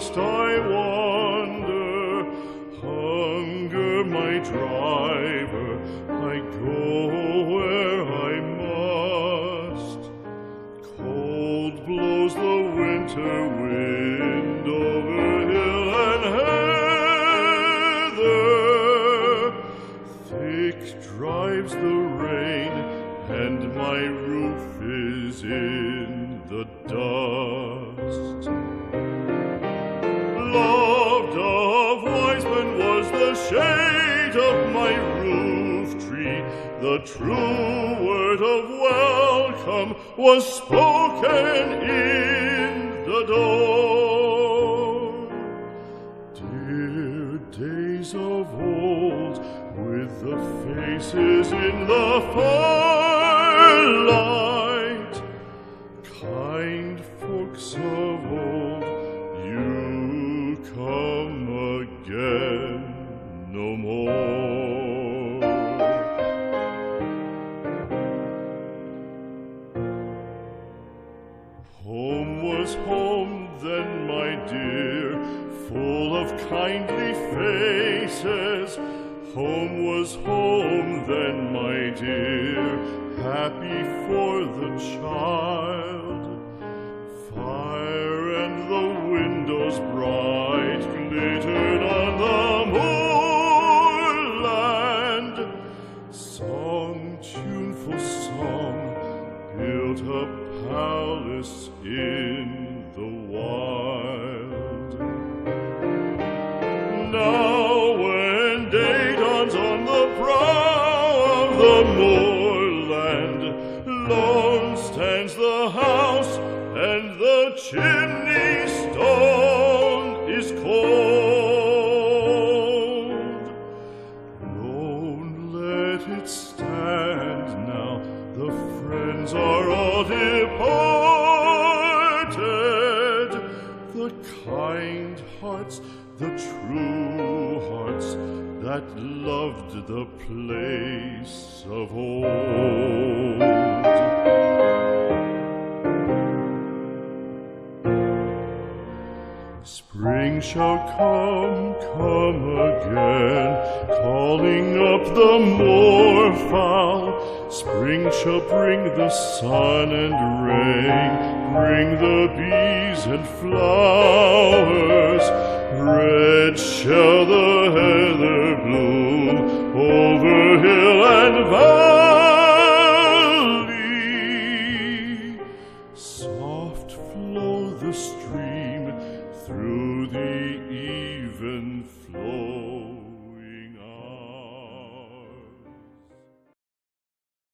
must I wander? Hunger my driver, I go where I must. Cold blows the winter wind over hill and heather. Thick drives the rain, and my roof is in the dust. Loved of wise men was the shade of my roof tree. The true word of welcome was spoken in the door. Dear days of old, with the faces in the firelight, kind folks of old, you come again no more. Home was home then, my dear, full of kindly faces. Home was home then, my dear, happy for the child. Fire and the windows bright glittered on the moorland. Song, tuneful song, built a palace in the wild. Now when day dawns on the brow of the moorland, lone stands the house, and the chimney stone is cold. Lone let it stand now, the friends are all departed. The kind hearts, the true hearts, that loved the place of old. Spring shall come, come again, calling up the moorfowl. Spring shall bring the sun and rain, bring the bees and flowers. Red shall the heather bloom over hill and valley. Soft flow the stream through the even flow.